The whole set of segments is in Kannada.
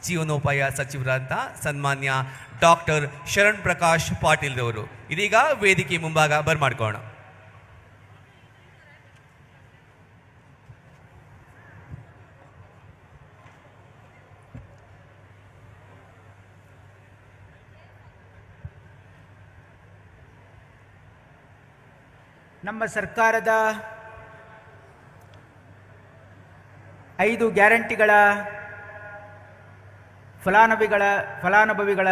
ಜೀವನೋಪಾಯ ಸಚಿವರಾದ ಸನ್ಮಾನ್ಯ ಡಾಕ್ಟರ್ ಶರಣ್ ಪ್ರಕಾಶ್ ಪಾಟೀಲ್ ರವರು ಇದೀಗ ವೇದಿಕೆ ಮುಂಭಾಗ ಬರ್ಮಾಡ್ಕೋಣ. ನಮ್ಮ ಸರ್ಕಾರದ 5 ಗ್ಯಾರಂಟಿಗಳ ಫಲಾನುಭವಿಗಳ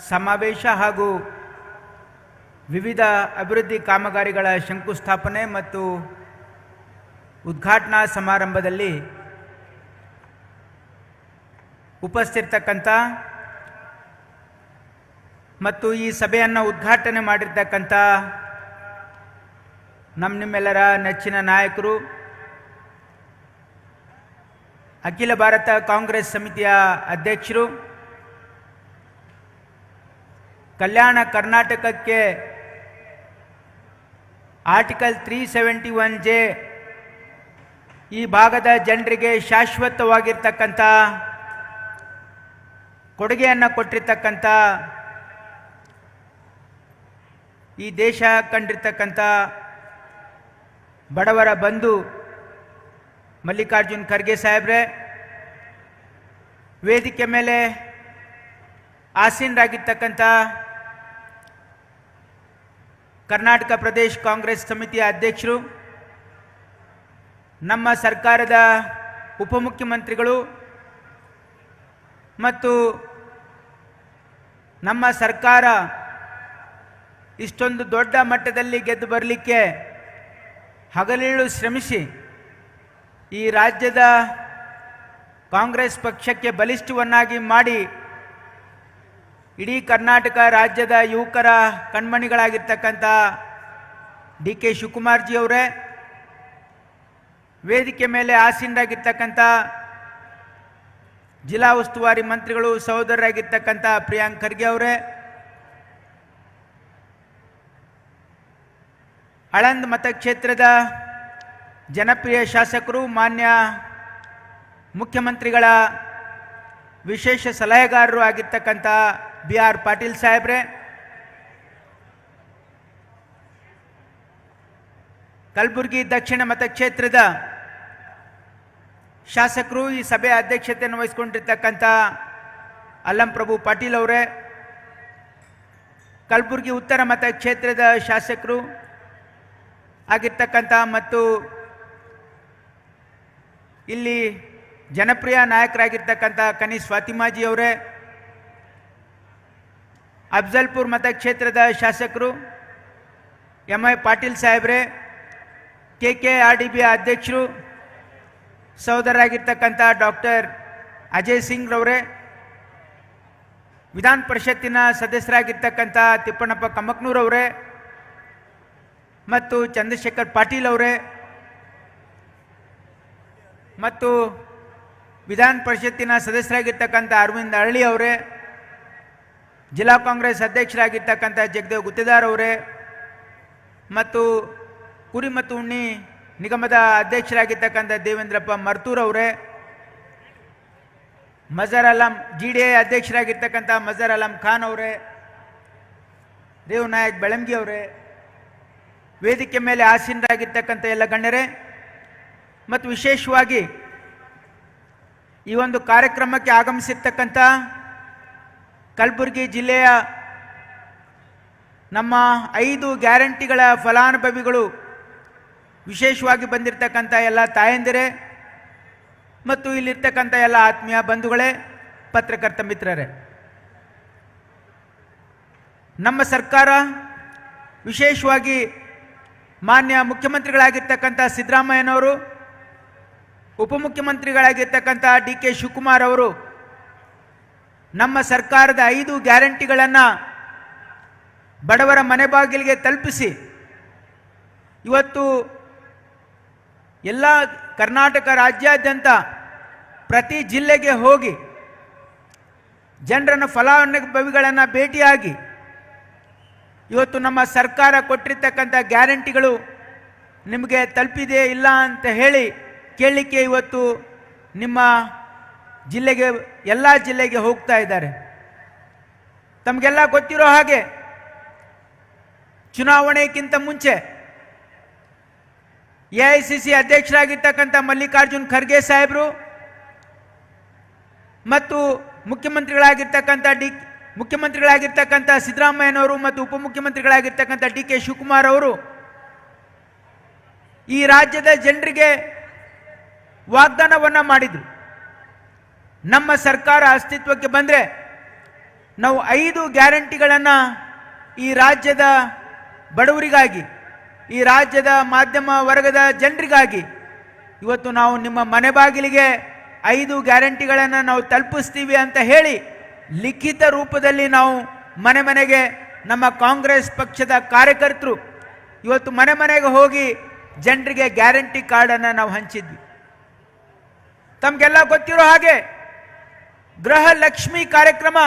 ಸಮಾವೇಶ ಹಾಗೂ ವಿವಿಧ ಅಭಿವೃದ್ಧಿ ಕಾಮಗಾರಿಗಳ ಶಂಕುಸ್ಥಾಪನೆ ಮತ್ತು ಉದ್ಘಾಟನಾ ಸಮಾರಂಭದಲ್ಲಿ ಉಪಸ್ಥಿತಕ್ಕಂಥ ಮತ್ತು ಈ ಸಭೆಯನ್ನು ಉದ್ಘಾಟನೆ ಮಾಡಿರ್ತಕ್ಕಂಥ ನಿಮ್ಮೆಲ್ಲರ ನೆಚ್ಚಿನ ನಾಯಕರು, ಅಖಿಲ ಭಾರತ ಕಾಂಗ್ರೆಸ್ ಸಮಿತಿಯ ಅಧ್ಯಕ್ಷರು, ಕಲ್ಯಾಣ ಕರ್ನಾಟಕಕ್ಕೆ ಆರ್ಟಿಕಲ್ 371J ಈ ಭಾಗದ ಜನರಿಗೆ ಶಾಶ್ವತವಾಗಿರ್ತಕ್ಕಂಥ ಕೊಡುಗೆಯನ್ನು ಕೊಟ್ಟಿರ್ತಕ್ಕಂಥ, ಈ ದೇಶ ಕಂಡಿರ್ತಕ್ಕಂಥ ಬಡವರ ಬಂಧು ಮಲ್ಲಿಕಾರ್ಜುನ್ ಖರ್ಗೆ ಸಾಹೇಬ್ರೆ, ವೇದಿಕೆ ಮೇಲೆ ಆಸೀನರಾಗಿರ್ತಕ್ಕಂಥ ಕರ್ನಾಟಕ ಪ್ರದೇಶ ಕಾಂಗ್ರೆಸ್ ಸಮಿತಿಯ ಅಧ್ಯಕ್ಷರು, ನಮ್ಮ ಸರ್ಕಾರದ ಉಪಮುಖ್ಯಮಂತ್ರಿಗಳು ಮತ್ತು ನಮ್ಮ ಸರ್ಕಾರ ಇಷ್ಟೊಂದು ದೊಡ್ಡ ಮಟ್ಟದಲ್ಲಿ ಗೆದ್ದು ಬರಲಿಕ್ಕೆ ಹಗಲಿರುಳು ಶ್ರಮಿಸಿ ಈ ರಾಜ್ಯದ ಕಾಂಗ್ರೆಸ್ ಪಕ್ಷಕ್ಕೆ ಬಲಿಷ್ಠವನ್ನಾಗಿ ಮಾಡಿ ಇಡೀ ಕರ್ನಾಟಕ ರಾಜ್ಯದ ಯುವಕರ ಕಣ್ಮಣಿಗಳಾಗಿರ್ತಕ್ಕಂಥ ಡಿ.ಕೆ. ಶಿವಕುಮಾರ್ಜಿ ಅವರೇ, ವೇದಿಕೆ ಮೇಲೆ ಆಸೀನರಾಗಿರ್ತಕ್ಕಂಥ ಜಿಲ್ಲಾ ಉಸ್ತುವಾರಿ ಮಂತ್ರಿಗಳು ಸಹೋದರರಾಗಿರ್ತಕ್ಕಂಥ ಪ್ರಿಯಾಂಕ್ ಖರ್ಗೆ ಅವರೇ, ಆಳಂದ್ ಮತಕ್ಷೇತ್ರದ ಜನಪ್ರಿಯ ಶಾಸಕರು, ಮಾನ್ಯ ಮುಖ್ಯಮಂತ್ರಿಗಳ ವಿಶೇಷ ಸಲಹೆಗಾರರು ಆಗಿರ್ತಕ್ಕಂಥ ಬಿ.ಆರ್. ಪಾಟೀಲ್ ಸಾಹೇಬ್ರೆ, ಕಲಬುರಗಿ ದಕ್ಷಿಣ ಮತಕ್ಷೇತ್ರದ ಶಾಸಕರು, ಈ ಸಭೆಯ ಅಧ್ಯಕ್ಷತೆಯನ್ನು ವಹಿಸಿಕೊಂಡಿರ್ತಕ್ಕಂಥ ಅಲ್ಲಂ ಪ್ರಭು ಪಾಟೀಲ್ ಅವರೇ, ಕಲಬುರಗಿ ಉತ್ತರ ಮತಕ್ಷೇತ್ರದ ಶಾಸಕರು ಆಗಿರ್ತಕ್ಕಂಥ ಮತ್ತು ಇಲ್ಲಿ ಜನಪ್ರಿಯ ನಾಯಕರಾಗಿರ್ತಕ್ಕಂಥ ಕನೀಸ್ ಫಾತಿಮಾಜಿ ಅವರೇ, ಅಫ್ಜಲ್ಪುರ್ ಮತಕ್ಷೇತ್ರದ ಶಾಸಕರು ಎಂ.ಐ. ಪಾಟೀಲ್ ಸಾಹೇಬ್ರೆ, KKRDB ಅಧ್ಯಕ್ಷರು ಸಹೋದರರಾಗಿರ್ತಕ್ಕಂಥ ಡಾಕ್ಟರ್ ಅಜಯ್ ಸಿಂಗ್ ರವರೇ, ವಿಧಾನ ಪರಿಷತ್ತಿನ ಸದಸ್ಯರಾಗಿರ್ತಕ್ಕಂಥ ತಿಪ್ಪಣ್ಣಪ್ಪ ಕಮ್ಮಕ್ನೂರ್ ಅವರೇ ಮತ್ತು ಚಂದ್ರಶೇಖರ್ ಪಾಟೀಲ್ ಅವರೇ ಮತ್ತು ವಿಧಾನ ಪರಿಷತ್ತಿನ ಸದಸ್ಯರಾಗಿರ್ತಕ್ಕಂಥ ಅರವಿಂದ್ ಅರಳಿ ಅವರೇ, ಜಿಲ್ಲಾ ಕಾಂಗ್ರೆಸ್ ಅಧ್ಯಕ್ಷರಾಗಿರ್ತಕ್ಕಂಥ ಜಗದೇವ್ ಗುತ್ತೇದಾರ್ ಅವರೇ ಮತ್ತು ಕುರಿ ಮತ್ತು ಉಣ್ಣಿ ನಿಗಮದ ಅಧ್ಯಕ್ಷರಾಗಿರ್ತಕ್ಕಂಥ ದೇವೇಂದ್ರಪ್ಪ ಮರ್ತೂರ್ ಅವರೇ, ಮಜರ್ ಅಲಂ GDA ಅಧ್ಯಕ್ಷರಾಗಿರ್ತಕ್ಕಂಥ ಮಜರ್ ಅಲಂ ಖಾನ್ ಅವರೇ, ರೇವ್ ನಾಯಕ್ ಬೆಳಂಗಿ ಅವರೇ, ವೇದಿಕೆ ಮೇಲೆ ಆಸೀನರಾಗಿರ್ತಕ್ಕಂಥ ಎಲ್ಲ ಗಣ್ಯರೇ ಮತ್ತು ವಿಶೇಷವಾಗಿ ಈ ಒಂದು ಕಾರ್ಯಕ್ರಮಕ್ಕೆ ಆಗಮಿಸಿರ್ತಕ್ಕಂಥ ಕಲಬುರಗಿ ಜಿಲ್ಲೆಯ ನಮ್ಮ 5 ಗ್ಯಾರಂಟಿಗಳ ಫಲಾನುಭವಿಗಳು, ವಿಶೇಷವಾಗಿ ಬಂದಿರತಕ್ಕಂಥ ಎಲ್ಲ ತಾಯಂದಿರೇ ಮತ್ತು ಇಲ್ಲಿರ್ತಕ್ಕಂಥ ಎಲ್ಲ ಆತ್ಮೀಯ ಬಂಧುಗಳೇ, ಪತ್ರಕರ್ತ ಮಿತ್ರರೇ, ನಮ್ಮ ಸರ್ಕಾರ ವಿಶೇಷವಾಗಿ ಮಾನ್ಯ ಮುಖ್ಯಮಂತ್ರಿಗಳಾಗಿರ್ತಕ್ಕಂಥ ಸಿದ್ದರಾಮಯ್ಯನವರು, ಉಪಮುಖ್ಯಮಂತ್ರಿಗಳಾಗಿರ್ತಕ್ಕಂಥ ಡಿ.ಕೆ. ಶಿವಕುಮಾರ್ ಅವರು ನಮ್ಮ ಸರ್ಕಾರದ 5 ಗ್ಯಾರಂಟಿಗಳನ್ನು ಬಡವರ ಮನೆ ಬಾಗಿಲಿಗೆ ತಲುಪಿಸಿ ಇವತ್ತು ಎಲ್ಲ ಕರ್ನಾಟಕ ರಾಜ್ಯಾದ್ಯಂತ ಪ್ರತಿ ಜಿಲ್ಲೆಗೆ ಹೋಗಿ ಜನರನ್ನು ಫಲಾನುಭವಿಗಳನ್ನು ಭೇಟಿಯಾಗಿ ಇವತ್ತು ನಮ್ಮ ಸರ್ಕಾರ ಕೊಟ್ಟಿರ್ತಕ್ಕಂಥ ಗ್ಯಾರಂಟಿಗಳು ನಿಮಗೆ ತಲುಪಿದೆ ಇಲ್ಲ ಅಂತ ಹೇಳಿ ಕೇಳಲಿಕ್ಕೆ ಇವತ್ತು ನಿಮ್ಮ ಜಿಲ್ಲೆಗೆ ಎಲ್ಲ ಜಿಲ್ಲೆಗೆ ಹೋಗ್ತಾ ಇದ್ದಾರೆ. ತಮಗೆಲ್ಲ ಗೊತ್ತಿರೋ ಹಾಗೆ ಚುನಾವಣೆಗಿಂತ ಮುಂಚೆ ಎಐಸಿಸಿ ಅಧ್ಯಕ್ಷರಾಗಿರ್ತಕ್ಕಂಥ ಮಲ್ಲಿಕಾರ್ಜುನ್ ಖರ್ಗೆ ಸಾಹೇಬರು ಮತ್ತು ಮುಖ್ಯಮಂತ್ರಿಗಳಾಗಿರ್ತಕ್ಕಂಥ ಸಿದ್ದರಾಮಯ್ಯನವರು ಮತ್ತು ಉಪಮುಖ್ಯಮಂತ್ರಿಗಳಾಗಿರ್ತಕ್ಕಂಥ ಡಿ ಕೆ ಶಿವಕುಮಾರ್ ಅವರು ಈ ರಾಜ್ಯದ ಜನರಿಗೆ ವಾಗ್ದಾನವನ್ನ ಮಾಡಿದ್ರು. ನಮ್ಮ ಸರ್ಕಾರ ಅಸ್ತಿತ್ವಕ್ಕೆ ಬಂದರೆ ನಾವು 5 ಗ್ಯಾರಂಟಿಗಳನ್ನು ಈ ರಾಜ್ಯದ ಬಡವರಿಗಾಗಿ, ಈ ರಾಜ್ಯದ ಮಾಧ್ಯಮ ವರ್ಗದ ಜನರಿಗಾಗಿ ಇವತ್ತು ನಾವು ನಿಮ್ಮ ಮನೆ ಬಾಗಿಲಿಗೆ 5 ಗ್ಯಾರಂಟಿಗಳನ್ನು ನಾವು ತಲುಪಿಸ್ತೀವಿ ಅಂತ ಹೇಳಿ ಲಿಖಿತ ರೂಪದಲ್ಲಿ ನಾವು ಮನೆ ಮನೆಗೆ ನಮ್ಮ ಕಾಂಗ್ರೆಸ್ ಪಕ್ಷದ ಕಾರ್ಯಕರ್ತರು ಇವತ್ತು ಮನೆ ಮನೆಗೆ ಹೋಗಿ ಜನರಿಗೆ ಗ್ಯಾರಂಟಿ ಕಾರ್ಡನ್ನು ನಾವು ಹಂಚಿದ್ವಿ. ತಮಗೆಲ್ಲ ಗೊತ್ತಿರೋ ಹಾಗೆ ಗೃಹ ಲಕ್ಷ್ಮಿ ಕಾರ್ಯಕ್ರಮ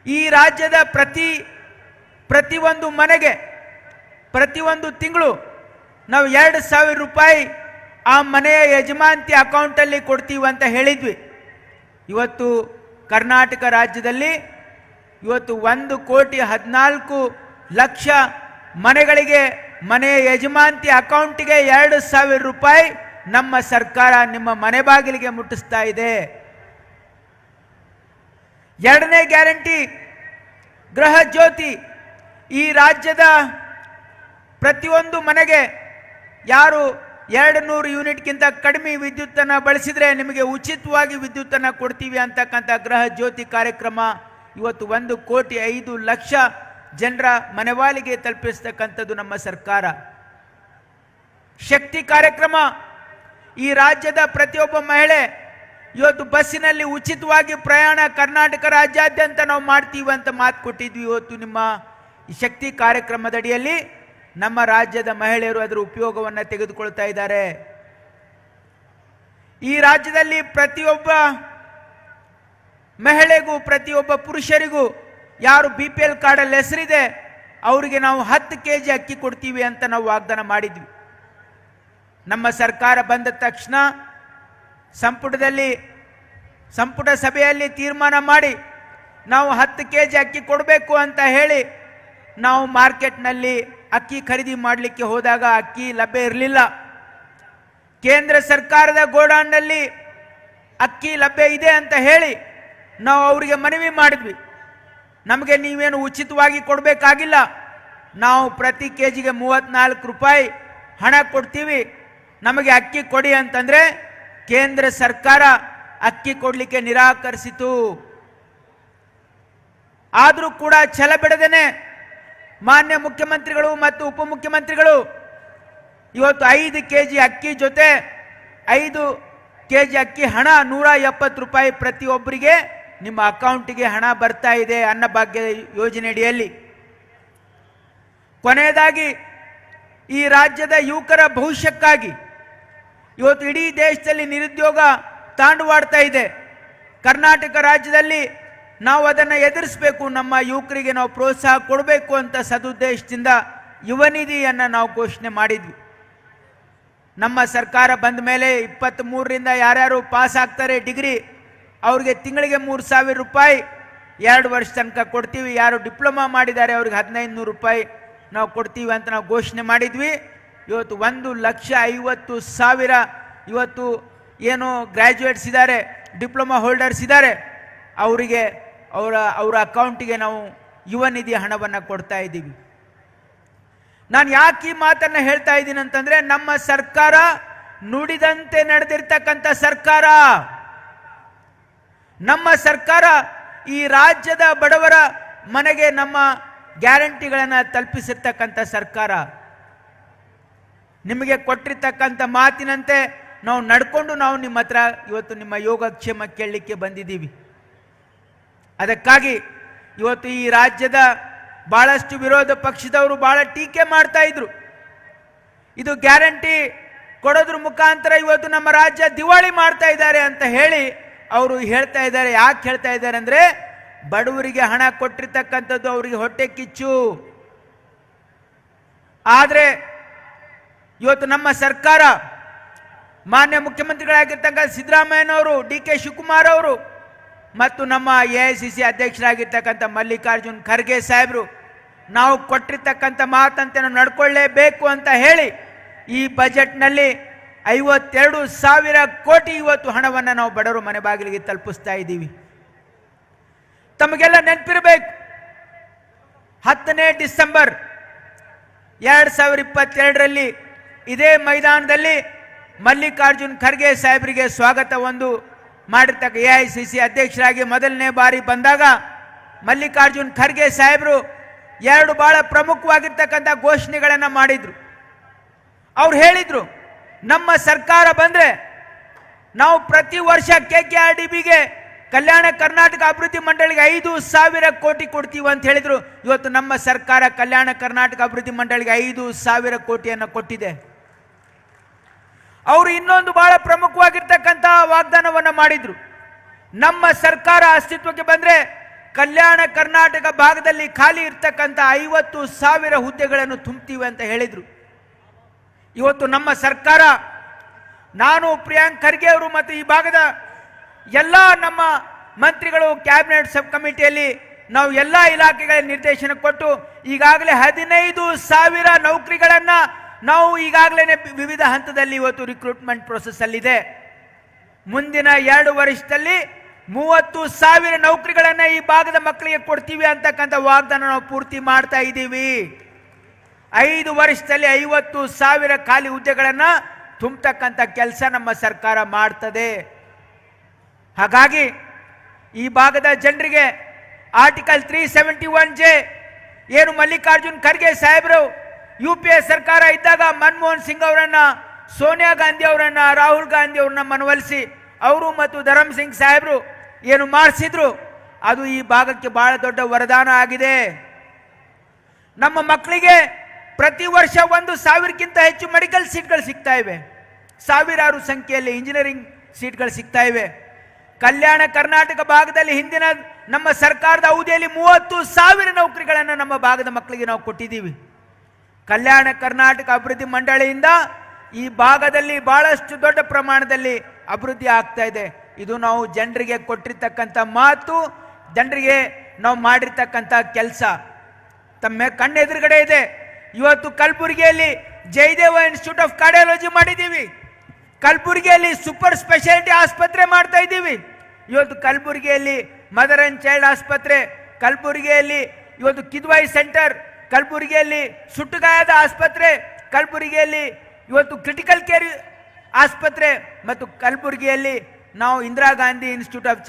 ಈ ರಾಜ್ಯದ ಪ್ರತಿಯೊಂದು ಮನೆಗೆ ಪ್ರತಿಯೊಂದು ತಿಂಗಳು ನಾವು 2,000 ರೂಪಾಯಿ ಆ ಮನೆಯ ಯಜಮಾಂತಿ ಅಕೌಂಟಲ್ಲಿ ಕೊಡ್ತೀವಿ ಅಂತ ಹೇಳಿದ್ವಿ. ಇವತ್ತು ಕರ್ನಾಟಕ ರಾಜ್ಯದಲ್ಲಿ ಇವತ್ತು 1,14,00,000 ಮನೆಗಳಿಗೆ ಮನೆಯ ಯಜಮಾಂತಿ ಅಕೌಂಟಿಗೆ 2,000 ರೂಪಾಯಿ ನಮ್ಮ ಸರ್ಕಾರ ನಿಮ್ಮ ಮನೆ ಬಾಗಿಲಿಗೆ ಮುಟ್ಟಿಸ್ತಾ ಇದೆ. 2ನೇ ಗ್ಯಾರಂಟಿ ಗೃಹ ಜ್ಯೋತಿ, ಈ ರಾಜ್ಯದ ಪ್ರತಿಯೊಂದು ಮನೆಗೆ ಯಾರು 200 ಯೂನಿಟ್ಗಿಂತ ಕಡಿಮೆ ವಿದ್ಯುತ್ತನ್ನು ಬಳಸಿದರೆ ನಿಮಗೆ ಉಚಿತವಾಗಿ ವಿದ್ಯುತ್ತನ್ನು ಕೊಡ್ತೀವಿ ಅಂತಕ್ಕಂಥ ಗೃಹ ಜ್ಯೋತಿ ಕಾರ್ಯಕ್ರಮ ಇವತ್ತು 1,05,00,000 ಜನರ ಮನೆವಾಲಿಗೆ ತಲುಪಿಸ್ತಕ್ಕಂಥದ್ದು ನಮ್ಮ ಸರ್ಕಾರ. ಶಕ್ತಿ ಕಾರ್ಯಕ್ರಮ, ಈ ರಾಜ್ಯದ ಪ್ರತಿಯೊಬ್ಬ ಮಹಿಳೆ ಇವತ್ತು ಬಸ್ಸಿನಲ್ಲಿ ಉಚಿತವಾಗಿ ಪ್ರಯಾಣ ಕರ್ನಾಟಕ ರಾಜ್ಯಾದ್ಯಂತ ನಾವು ಮಾಡ್ತೀವಿ ಅಂತ ಮಾತು ಕೊಟ್ಟಿದ್ವಿ. ಇವತ್ತು ನಿಮ್ಮ ಈ ಶಕ್ತಿ ಕಾರ್ಯಕ್ರಮದಡಿಯಲ್ಲಿ ನಮ್ಮ ರಾಜ್ಯದ ಮಹಿಳೆಯರು ಅದರ ಉಪಯೋಗವನ್ನು ತೆಗೆದುಕೊಳ್ತಾ ಇದ್ದಾರೆ. ಈ ರಾಜ್ಯದಲ್ಲಿ ಪ್ರತಿಯೊಬ್ಬ ಮಹಿಳೆಗೂ ಪ್ರತಿಯೊಬ್ಬ ಪುರುಷರಿಗೂ ಯಾರು BPL ಕಾರ್ಡಲ್ಲಿ ಹೆಸರಿದೆ ಅವರಿಗೆ ನಾವು 10 kg ಅಕ್ಕಿ ಕೊಡ್ತೀವಿ ಅಂತ ನಾವು ವಾಗ್ದಾನ ಮಾಡಿದ್ವಿ. ನಮ್ಮ ಸರ್ಕಾರ ಬಂದ ತಕ್ಷಣ ಸಂಪುಟ ಸಭೆಯಲ್ಲಿ ತೀರ್ಮಾನ ಮಾಡಿ ನಾವು 10 kg ಅಕ್ಕಿ ಕೊಡಬೇಕು ಅಂತ ಹೇಳಿ ನಾವು ಮಾರ್ಕೆಟ್ನಲ್ಲಿ ಅಕ್ಕಿ ಖರೀದಿ ಮಾಡಲಿಕ್ಕೆ ಹೋದಾಗ ಅಕ್ಕಿ ಲಭ್ಯ ಇರಲಿಲ್ಲ. ಕೇಂದ್ರ ಸರ್ಕಾರದ ಗೋಡಾನ್ನಲ್ಲಿ ಅಕ್ಕಿ ಲಭ್ಯ ಇದೆ ಅಂತ ಹೇಳಿ ನಾವು ಅವರಿಗೆ ಮನವಿ ಮಾಡಿದ್ವಿ. ನಮಗೆ ನೀವೇನು ಉಚಿತವಾಗಿ ಕೊಡಬೇಕಾಗಿಲ್ಲ, ನಾವು ಪ್ರತಿ ಕೆಜಿಗೆ 34 ರೂಪಾಯಿ ಹಣ ಕೊಡ್ತೀವಿ, ನಮಗೆ ಅಕ್ಕಿ ಕೊಡಿ ಅಂತಂದರೆ ಕೇಂದ್ರ ಸರ್ಕಾರ ಅಕ್ಕಿ ಕೊಡಲಿಕ್ಕೆ ನಿರಾಕರಿಸಿತು. ಆದರೂ ಕೂಡ ಛಲ ಬಿಡದೇನೆ ಮಾನ್ಯ ಮುಖ್ಯಮಂತ್ರಿಗಳು ಮತ್ತು ಉಪಮುಖ್ಯಮಂತ್ರಿಗಳು ಇವತ್ತು 5 kg ಅಕ್ಕಿ ಜೊತೆ 5 kg ಅಕ್ಕಿ ಹಣ 170 ರೂಪಾಯಿ ಪ್ರತಿಯೊಬ್ಬರಿಗೆ ನಿಮ್ಮ ಅಕೌಂಟಿಗೆ ಹಣ ಬರ್ತಾ ಇದೆ ಅನ್ನಭಾಗ್ಯ ಯೋಜನೆಯಡಿಯಲ್ಲಿ. ಕೊನೆಯದಾಗಿ ಈ ರಾಜ್ಯದ ಯುವಕರ ಭವಿಷ್ಯಕ್ಕಾಗಿ ಇವತ್ತು ಇಡೀ ದೇಶದಲ್ಲಿ ನಿರುದ್ಯೋಗ ತಾಂಡವಾಡ್ತಾ ಇದೆ. ಕರ್ನಾಟಕ ರಾಜ್ಯದಲ್ಲಿ ನಾವು ಅದನ್ನು ಎದುರಿಸಬೇಕು, ನಮ್ಮ ಯುವಕರಿಗೆ ನಾವು ಪ್ರೋತ್ಸಾಹ ಕೊಡಬೇಕು ಅಂತ ಸದುದ್ದೇಶದಿಂದ ಯುವ ನಿಧಿಯನ್ನು ನಾವು ಘೋಷಣೆ ಮಾಡಿದ್ವಿ. ನಮ್ಮ ಸರ್ಕಾರ ಬಂದ ಮೇಲೆ 23ರಿಂದ ಯಾರ್ಯಾರು ಪಾಸ್ ಆಗ್ತಾರೆ ಡಿಗ್ರಿ ಅವ್ರಿಗೆ ತಿಂಗಳಿಗೆ 3,000 ರೂಪಾಯಿ 2 ವರ್ಷ ತನಕ ಕೊಡ್ತೀವಿ. ಯಾರು ಡಿಪ್ಲೊಮಾ ಮಾಡಿದ್ದಾರೆ ಅವ್ರಿಗೆ 1,500 ರೂಪಾಯಿ ನಾವು ಕೊಡ್ತೀವಿ ಅಂತ ನಾವು ಘೋಷಣೆ ಮಾಡಿದ್ವಿ. ಇವತ್ತು 1,50,000 ಇವತ್ತು ಏನು ಗ್ರ್ಯಾಜುಯೇಟ್ಸ್ ಇದ್ದಾರೆ, ಡಿಪ್ಲೊಮಾ ಹೋಲ್ಡರ್ಸ್ ಇದ್ದಾರೆ, ಅವರಿಗೆ ಅವರ ಅಕೌಂಟಿಗೆ ನಾವು ಯುವ ನಿಧಿ ಹಣವನ್ನು ಕೊಡ್ತಾ ಇದ್ದೀವಿ. ನಾನು ಯಾಕೆ ಈ ಮಾತನ್ನು ಹೇಳ್ತಾ ಇದ್ದೀನಿ ಅಂತಂದರೆ, ನಮ್ಮ ಸರ್ಕಾರ ನುಡಿದಂತೆ ನಡೆದಿರ್ತಕ್ಕಂಥ ಸರ್ಕಾರ. ನಮ್ಮ ಸರ್ಕಾರ ಈ ರಾಜ್ಯದ ಬಡವರ ಮನೆಗೆ ನಮ್ಮ ಗ್ಯಾರಂಟಿಗಳನ್ನು ತಲುಪಿಸಿರ್ತಕ್ಕಂಥ ಸರ್ಕಾರ. ನಿಮಗೆ ಕೊಟ್ಟಿರ್ತಕ್ಕಂಥ ಮಾತಿನಂತೆ ನಾವು ನಡ್ಕೊಂಡು ನಾವು ನಿಮ್ಮ ಹತ್ರ ಇವತ್ತು ನಿಮ್ಮ ಯೋಗಕ್ಷೇಮ ಕೇಳಲಿಕ್ಕೆ ಬಂದಿದ್ದೀವಿ. ಅದಕ್ಕಾಗಿ ಇವತ್ತು ಈ ರಾಜ್ಯದ ಭಾಳಷ್ಟು ವಿರೋಧ ಪಕ್ಷದವರು ಭಾಳ ಟೀಕೆ ಮಾಡ್ತಾ ಇದ್ರು. ಇದು ಗ್ಯಾರಂಟಿ ಕೊಡೋದ್ರ ಮುಖಾಂತರ ಇವತ್ತು ನಮ್ಮ ರಾಜ್ಯ ದಿವಾಳಿ ಮಾಡ್ತಾ ಇದ್ದಾರೆ ಅಂತ ಹೇಳಿ ಅವರು ಹೇಳ್ತಾ ಇದ್ದಾರೆ. ಯಾಕೆ ಹೇಳ್ತಾ ಇದ್ದಾರೆ ಅಂದರೆ, ಬಡವರಿಗೆ ಹಣ ಕೊಟ್ಟಿರ್ತಕ್ಕಂಥದ್ದು ಅವರಿಗೆ ಹೊಟ್ಟೆ ಕಿಚ್ಚು. ಆದರೆ ಇವತ್ತು ನಮ್ಮ ಸರ್ಕಾರ ಮಾನ್ಯ ಮುಖ್ಯಮಂತ್ರಿಗಳಾಗಿರ್ತಕ್ಕಂಥ ಸಿದ್ದರಾಮಯ್ಯನವರು, ಡಿ ಕೆ ಶಿವಕುಮಾರ್ ಅವರು ಮತ್ತು ನಮ್ಮ AICC ಅಧ್ಯಕ್ಷರಾಗಿರ್ತಕ್ಕಂಥ ಮಲ್ಲಿಕಾರ್ಜುನ್ ಖರ್ಗೆ ಸಾಹೇಬರು ನಾವು ಕೊಟ್ಟಿರ್ತಕ್ಕಂಥ ಮಾತಂತೆ ನಾವು ನಡ್ಕೊಳ್ಳೇಬೇಕು ಅಂತ ಹೇಳಿ ಈ ಬಜೆಟ್ನಲ್ಲಿ 52,000 ಕೋಟಿ ಇವತ್ತು ಹಣವನ್ನು ನಾವು ಬಡವರು ಮನೆ ಬಾಗಿಲಿಗೆ ತಲುಪಿಸ್ತಾ ಇದ್ದೀವಿ. ತಮಗೆಲ್ಲ ನೆನಪಿರಬೇಕು, 10ನೇ ಡಿಸೆಂಬರ್ 2022ರಲ್ಲಿ ಇದೇ ಮೈದಾನದಲ್ಲಿ ಮಲ್ಲಿಕಾರ್ಜುನ್ ಖರ್ಗೆ ಸಾಹೇಬರಿಗೆ ಸ್ವಾಗತ ಮಾಡಿರ್ತಕ್ಕ AICC ಅಧ್ಯಕ್ಷರಾಗಿ ಮೊದಲನೇ ಬಾರಿ ಬಂದಾಗ ಮಲ್ಲಿಕಾರ್ಜುನ್ ಖರ್ಗೆ ಸಾಹೇಬರು 2 ಬಹಳ ಪ್ರಮುಖವಾಗಿರ್ತಕ್ಕಂಥ ಘೋಷಣೆಗಳನ್ನು ಮಾಡಿದ್ರು. ಅವ್ರು ಹೇಳಿದ್ರು, ನಮ್ಮ ಸರ್ಕಾರ ಬಂದರೆ ನಾವು ಪ್ರತಿ ವರ್ಷ KKRDBಗೆ ಕಲ್ಯಾಣ ಕರ್ನಾಟಕ ಅಭಿವೃದ್ಧಿ ಮಂಡಳಿಗೆ 5,000 ಕೋಟಿ ಕೊಡ್ತೀವಿ ಅಂತ ಹೇಳಿದ್ರು. ಇವತ್ತು ನಮ್ಮ ಸರ್ಕಾರ ಕಲ್ಯಾಣ ಕರ್ನಾಟಕ ಅಭಿವೃದ್ಧಿ ಮಂಡಳಿಗೆ 5,000 ಕೋಟಿಯನ್ನು ಕೊಟ್ಟಿದೆ. ಅವರು ಇನ್ನೊಂದು ಬಹಳ ಪ್ರಮುಖವಾಗಿರ್ತಕ್ಕಂಥ ವಾಗ್ದಾನವನ್ನು ಮಾಡಿದ್ರು. ನಮ್ಮ ಸರ್ಕಾರ ಅಸ್ತಿತ್ವಕ್ಕೆ ಬಂದರೆ ಕಲ್ಯಾಣ ಕರ್ನಾಟಕ ಭಾಗದಲ್ಲಿ ಖಾಲಿ ಇರ್ತಕ್ಕಂಥ 50,000 ಹುದ್ದೆಗಳನ್ನು ತುಂಬ್ತೀವಿ ಅಂತ ಹೇಳಿದ್ರು. ಇವತ್ತು ನಮ್ಮ ಸರ್ಕಾರ, ನಾನು ಪ್ರಿಯಾಂಕ್ ಖರ್ಗೆ ಅವರು ಮತ್ತು ಈ ಭಾಗದ ಎಲ್ಲ ನಮ್ಮ ಮಂತ್ರಿಗಳು ಕ್ಯಾಬಿನೆಟ್ ಸಬ್ ಕಮಿಟಿಯಲ್ಲಿ ನಾವು ಎಲ್ಲ ಇಲಾಖೆಗಳ ನಿರ್ದೇಶನ ಕೊಟ್ಟು ಈಗಾಗಲೇ 15,000 ನೌಕರಿಗಳನ್ನು ನಾವು ಈಗಾಗಲೇ ವಿವಿಧ ಹಂತದಲ್ಲಿ ಇವತ್ತು ರಿಕ್ರೂಟ್ಮೆಂಟ್ ಪ್ರೊಸೆಸ್ ಅಲ್ಲಿದೆ. ಮುಂದಿನ 2 ವರ್ಷದಲ್ಲಿ 30,000 ನೌಕರಿಗಳನ್ನು ಈ ಭಾಗದ ಮಕ್ಕಳಿಗೆ ಕೊಡ್ತೀವಿ ಅಂತಕ್ಕಂಥ ವಾಗ್ದಾನ ನಾವು ಪೂರ್ತಿ ಮಾಡ್ತಾ ಇದ್ದೀವಿ. 5 ವರ್ಷದಲ್ಲಿ 50,000 ಖಾಲಿ ಹುದ್ದೆಗಳನ್ನು ತುಂಬತಕ್ಕಂಥ ಕೆಲಸ ನಮ್ಮ ಸರ್ಕಾರ ಮಾಡ್ತದೆ. ಹಾಗಾಗಿ ಈ ಭಾಗದ ಜನರಿಗೆ ಆರ್ಟಿಕಲ್ 371J ಏನು ಮಲ್ಲಿಕಾರ್ಜುನ್ ಖರ್ಗೆ ಸಾಹೇಬರು UPA ಸರ್ಕಾರ ಇದ್ದಾಗ ಮನಮೋಹನ್ ಸಿಂಗ್ ಅವರನ್ನ, ಸೋನಿಯಾ ಗಾಂಧಿ ಅವರನ್ನ, ರಾಹುಲ್ ಗಾಂಧಿ ಅವರನ್ನ ಮನವೊಲಿಸಿ ಅವರು ಮತ್ತು ಧರಮ್ ಸಿಂಗ್ ಸಾಹೇಬರು ಏನು ಮಾಡಿಸಿದ್ರು, ಅದು ಈ ಭಾಗಕ್ಕೆ ಬಹಳ ದೊಡ್ಡ ವರದಾನ ಆಗಿದೆ. ನಮ್ಮ ಮಕ್ಕಳಿಗೆ ಪ್ರತಿ ವರ್ಷ 1,000ಕ್ಕಿಂತ ಹೆಚ್ಚು ಮೆಡಿಕಲ್ ಸೀಟ್ಗಳು ಸಿಗ್ತಾ ಇವೆ, ಸಾವಿರಾರು ಸಂಖ್ಯೆಯಲ್ಲಿ ಇಂಜಿನಿಯರಿಂಗ್ ಸೀಟ್ಗಳು ಸಿಗ್ತಾ ಇವೆ. ಕಲ್ಯಾಣ ಕರ್ನಾಟಕ ಭಾಗದಲ್ಲಿ ಹಿಂದಿನ ನಮ್ಮ ಸರ್ಕಾರದ ಅವಧಿಯಲ್ಲಿ 30,000 ನೌಕರಿಗಳನ್ನು ನಮ್ಮ ಭಾಗದ ಮಕ್ಕಳಿಗೆ ನಾವು ಕೊಟ್ಟಿದ್ದೀವಿ. ಕಲ್ಯಾಣ ಕರ್ನಾಟಕ ಅಭಿವೃದ್ಧಿ ಮಂಡಳಿಯಿಂದ ಈ ಭಾಗದಲ್ಲಿ ಬಹಳಷ್ಟು ದೊಡ್ಡ ಪ್ರಮಾಣದಲ್ಲಿ ಅಭಿವೃದ್ಧಿ ಆಗ್ತಾ ಇದೆ. ಇದು ನಾವು ಜನರಿಗೆ ಕೊಟ್ಟಿರ್ತಕ್ಕಂಥ ಮಾತು, ಜನರಿಗೆ ನಾವು ಮಾಡಿರ್ತಕ್ಕಂಥ ಕೆಲಸ ತಮ್ಮ ಕಣ್ಣೆದುರುಗಡೆ ಇದೆ. ಇವತ್ತು ಕಲಬುರಗಿಯಲ್ಲಿ ಜಯದೇವ ಇನ್ಸ್ಟಿಟ್ಯೂಟ್ ಆಫ್ ಕಾರ್ಡಿಯಾಲಜಿ ಮಾಡಿದ್ದೀವಿ, ಕಲಬುರಗಿಯಲ್ಲಿ ಸೂಪರ್ ಸ್ಪೆಷಾಲಿಟಿ ಆಸ್ಪತ್ರೆ ಮಾಡ್ತಾ ಇದ್ದೀವಿ. ಇವತ್ತು ಕಲಬುರಗಿಯಲ್ಲಿ ಮದರ್ ಅಂಡ್ ಚೈಲ್ಡ್ ಆಸ್ಪತ್ರೆ, ಕಲಬುರಗಿಯಲ್ಲಿ ಇವತ್ತು ಕಿದ್ವಾಯಿ ಸೆಂಟರ್, ಕಲಬುರಗಿಯಲ್ಲಿ ಸುಟ್ಟುಗಾಯದ ಆಸ್ಪತ್ರೆ, ಕಲಬುರಗಿಯಲ್ಲಿ ಇವತ್ತು ಕ್ರಿಟಿಕಲ್ ಕೇರ್ ಆಸ್ಪತ್ರೆ ಮತ್ತು ಕಲಬುರಗಿಯಲ್ಲಿ ನಾವು ಇಂದಿರಾ ಗಾಂಧಿ ಇನ್ಸ್ಟಿಟ್ಯೂಟ್ ಆಫ್